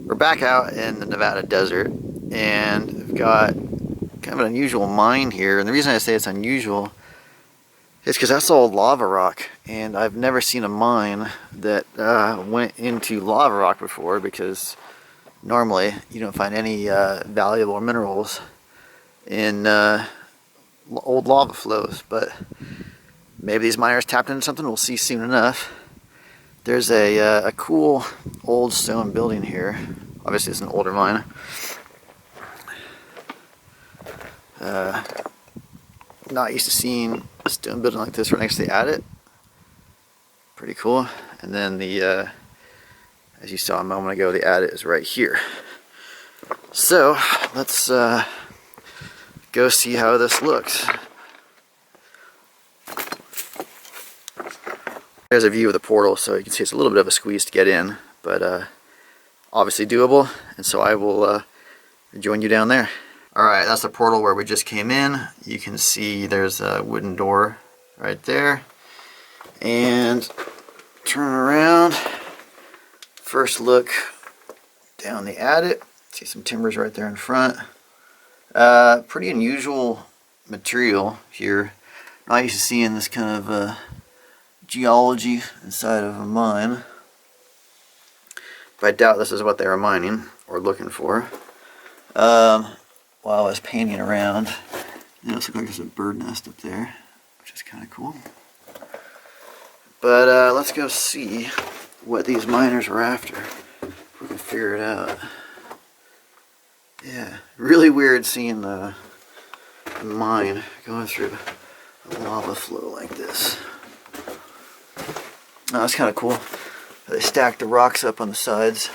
We're back out in the Nevada desert, and we've got kind of an unusual mine here. And the reason I say it's unusual is because that's all lava rock, and I've never seen a mine that went into lava rock before, because normally you don't find any valuable minerals in old lava flows. But maybe these miners tapped into something. We'll see soon enough. There's a cool old stone building here. Obviously it's an older mine. Not used to seeing a stone building like this right next to the adit. Pretty cool. And then the, as you saw a moment ago, the adit is right here. So let's go see how this looks. There's a view of the portal, so you can see it's a little bit of a squeeze to get in, but obviously doable, and so I will join you down there. Alright, that's the portal where we just came in. You can see there's a wooden door right there. And turn around. First look down the adit. See some timbers right there in front. Pretty unusual material here. Not used to seeing this kind of geology inside of a mine. But I doubt this is what they were mining or looking for. While I was painting around, it looks like there's a bird nest up there, which is kind of cool. But let's go see what these miners were after, if we can figure it out. Yeah, really weird seeing the mine going through a lava flow like this. Oh, that's kind of cool. They stacked the rocks up on the sides.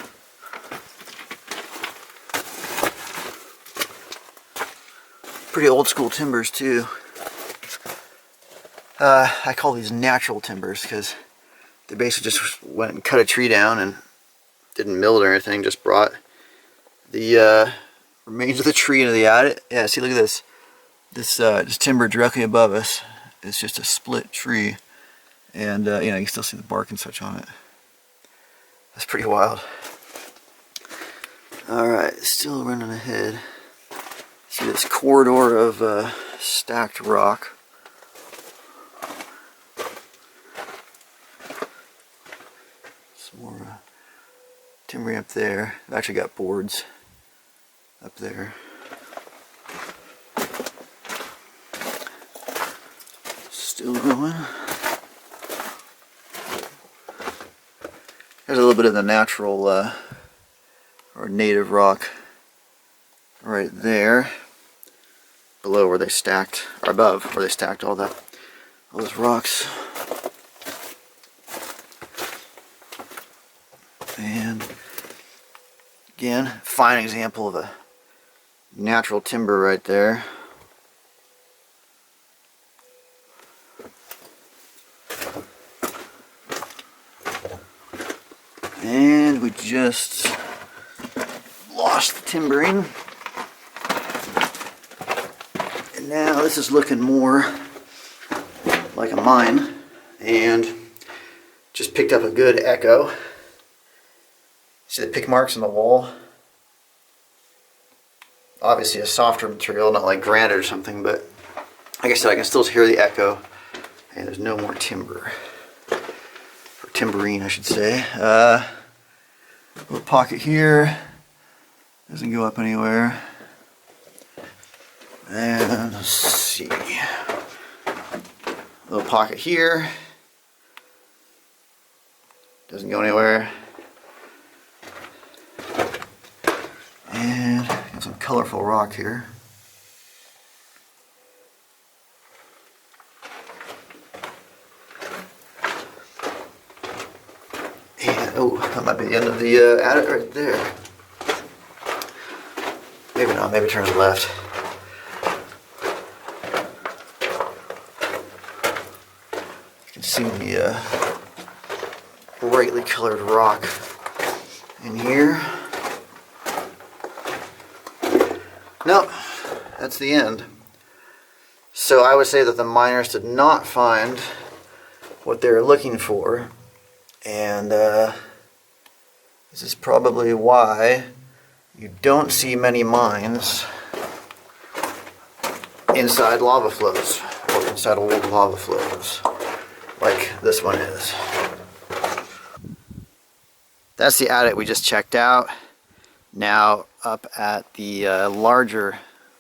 Pretty old school timbers too. I call these natural timbers because they basically just went and cut a tree down and didn't mill it or anything, just brought the remains of the tree into the adit. Yeah, see, look at this. This timber directly above us is just a split tree, and you know, you can still see the bark and such on it. That's pretty wild. Alright, still running ahead. See this corridor of stacked rock. Some more timbering up there. I've actually got boards up there. Still going. There's a little bit of the natural or native rock right there. Below where they stacked, or above where they stacked all those rocks. And again, fine example of a natural timber right there. And we just lost the timbering. Now this is looking more like a mine, and just picked up a good echo. See the pick marks on the wall? Obviously a softer material, not like granite or something, but like I said, I can still hear the echo, and there's no more timber. Or timberine, I should say. Little pocket here, doesn't go up anywhere. And let's see, little pocket here, doesn't go anywhere. And got some colorful rock here. And oh, that might be the end of the adit right there. Maybe not, maybe turn left. See the brightly colored rock in here. Nope, that's the end. So I would say that the miners did not find what they were looking for, and This is probably why you don't see many mines inside lava flows, or inside old lava flows, like this one is. That's the adit we just checked out. Now up at the larger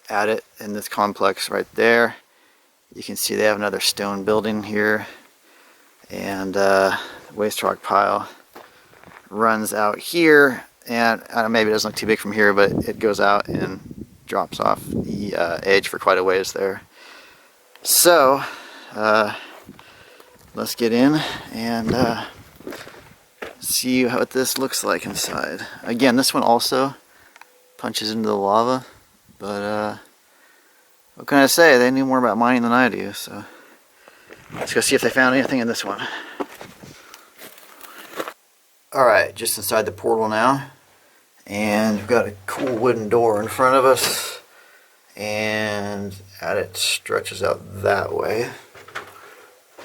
adit in this complex right there, you can see they have another stone building here, and waste rock pile runs out here, and maybe it doesn't look too big from here, but it goes out and drops off the edge for quite a ways there. So let's get in and see what this looks like inside. Again, this one also punches into the lava, but what can I say? They knew more about mining than I do, so let's go see if they found anything in this one. Alright, just inside the portal now, and we've got a cool wooden door in front of us, and it stretches out that way.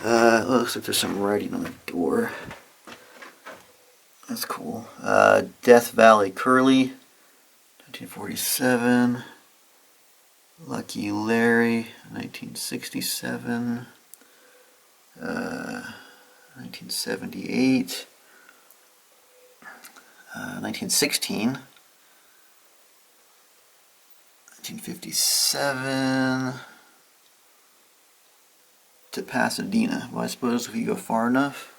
It looks like there's some writing on the door. That's cool. Death Valley Curly, 1947. Lucky Larry, 1967. 1978. 1916. 1957. To Pasadena. Well, I suppose if you go far enough.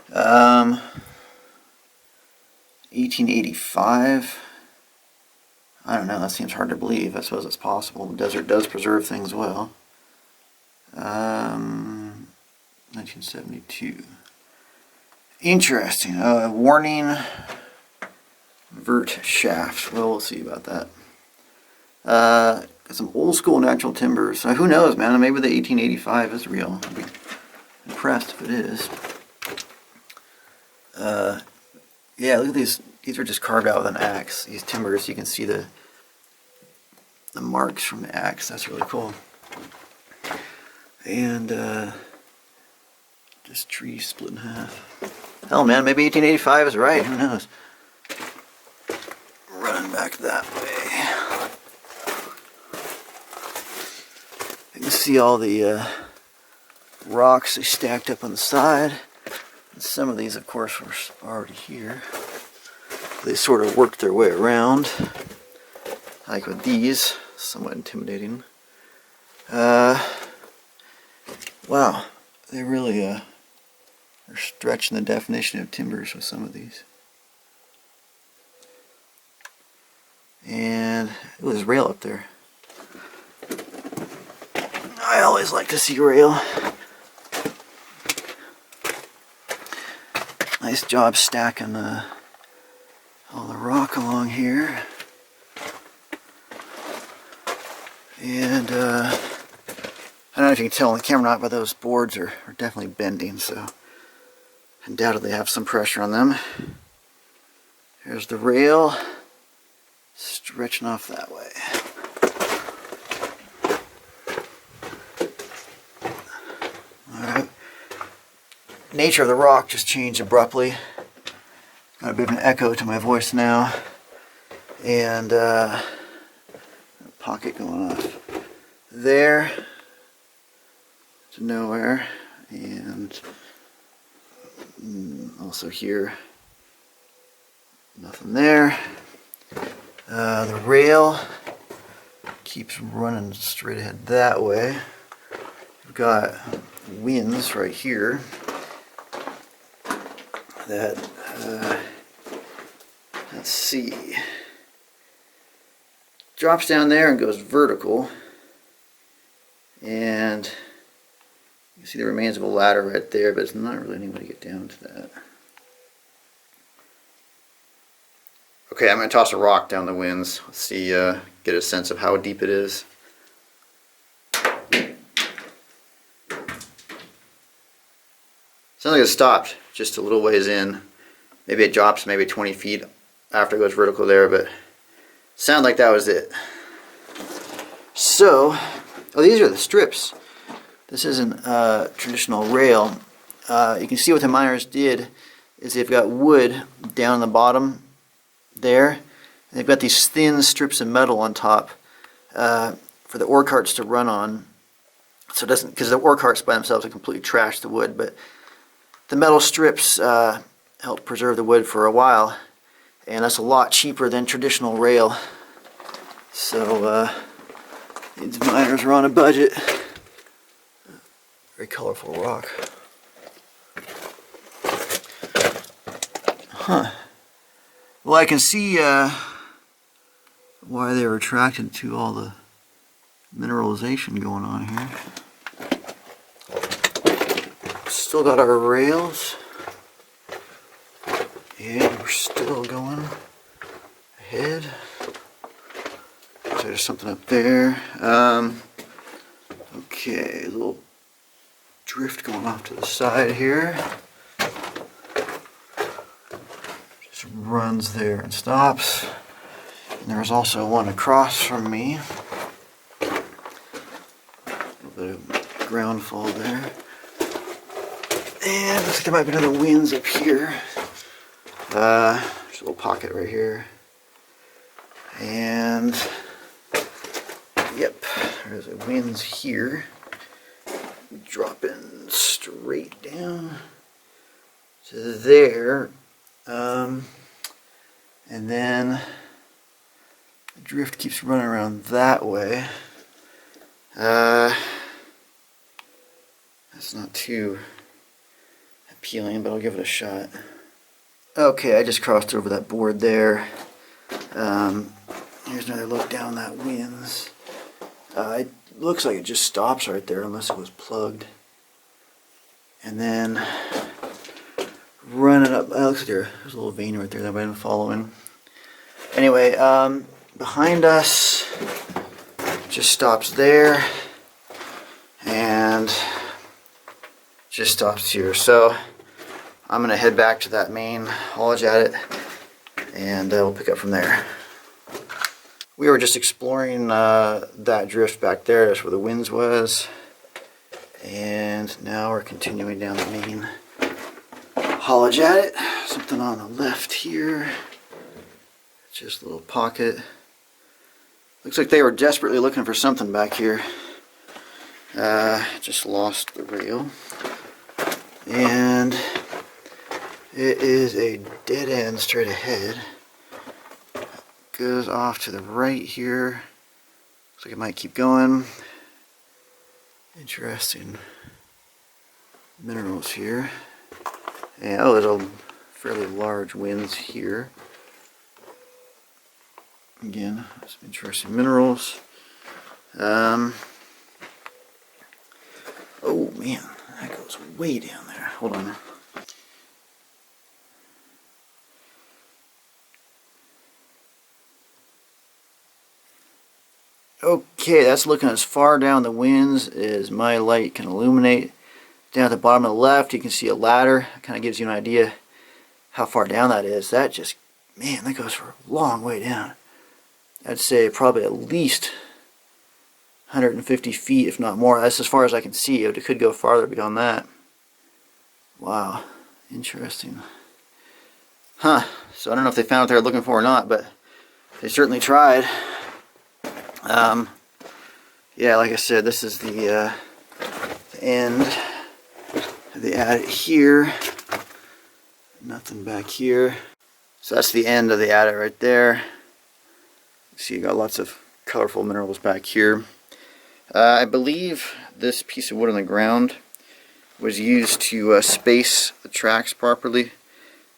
1885. I don't know, that seems hard to believe. I suppose it's possible. The desert does preserve things well. 1972. Interesting. Warning vert shaft. Well, we'll see about that. Got some old school natural timbers. Who knows, man? Maybe the 1885 is real. I'd be impressed if it is. Yeah, look at these. These are just carved out with an axe. These timbers, you can see the marks from the axe. That's really cool. And this tree split in half. Hell, man, maybe 1885 is right. Who knows? Running back that way. You can see all the rocks they stacked up on the side. And some of these, of course, were already here. They sort of worked their way around. Like with these, somewhat intimidating. Wow, they really are stretching the definition of timbers with some of these. And ooh, there's rail up there. I always like to see rail. Nice job stacking all the rock along here. And I don't know if you can tell on the camera or not, but those boards are definitely bending, so undoubtedly have some pressure on them. Here's the rail stretching off that way. Alright. Nature of the rock just changed abruptly. Got a bit of an echo to my voice now. And a pocket going off there to nowhere. And also here. Nothing there. The rail keeps running straight ahead that way. We've got winds right here that, let's see, drops down there and goes vertical, and you see the remains of a ladder right there, but it's not really any way to get down to that. Okay, I'm going to toss a rock down the winds. Let's see, get a sense of how deep it is. Sounds like it stopped just a little ways in. Maybe it drops maybe 20 feet after it goes vertical there, but sounded like that was it. So, oh, these are the strips. This isn't traditional rail. You can see what the miners did is they've got wood down in the bottom there. And they've got these thin strips of metal on top for the ore carts to run on. So it doesn't, because the ore carts by themselves will completely trash the wood, but the metal strips help preserve the wood for a while, and that's a lot cheaper than traditional rail. So these miners are on a budget. Very colorful rock. Huh. Well, I can see why they were attracted to all the mineralization going on here. Still got our rails. And we're still going ahead. So there's something up there. Okay, a little drift going off to the side here. Just runs there and stops. And there's also one across from me. A little bit of ground fall there. And looks like there might be another winds up here. There's a little pocket right here. And yep, there's a winds here. Dropping straight down to there. And then the drift keeps running around that way. That's not too appealing, but I'll give it a shot. Okay, I just crossed over that board there. Here's another look down that winds. It looks like it just stops right there unless it was plugged. And then running up, looks like there's a little vein right there that I've been following. Anyway, behind us just stops there and just stops here. So I'm going to head back to that main haulage at it, and we'll pick up from there. We were just exploring that drift back there. That's where the winds was. And now we're continuing down the main haulage at it. Something on the left here. Just a little pocket. Looks like they were desperately looking for something back here. Just lost the rail. And it is a dead end straight ahead. Goes off to the right here. Looks like it might keep going. Interesting minerals here. And oh, there's a fairly large winds here. Again, some interesting minerals. Oh man, that goes way down there. Hold on. Okay, that's looking as far down the winds as my light can illuminate. Down at the bottom of the left, you can see a ladder. It kind of gives you an idea how far down that is. That just, man, that goes for a long way down. I'd say probably at least 150 feet, if not more. That's as far as I can see. It could go farther beyond that. Wow, interesting. Huh, so I don't know if they found what they were looking for or not, but they certainly tried. Yeah, like I said, this is the end of the adit here. Nothing back here. So that's the end of the adit right there. See, you got lots of colorful minerals back here. I believe this piece of wood on the ground was used to space the tracks properly.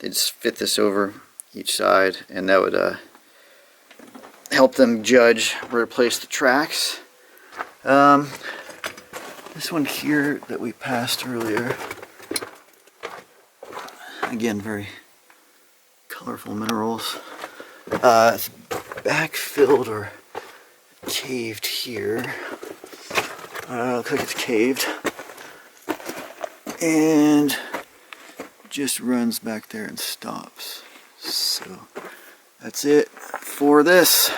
They just fit this over each side, and that would help them judge where to place the tracks. This one here that we passed earlier, again, very colorful minerals. It's backfilled or caved here. Looks like it's caved. And just runs back there and stops. So that's it for this.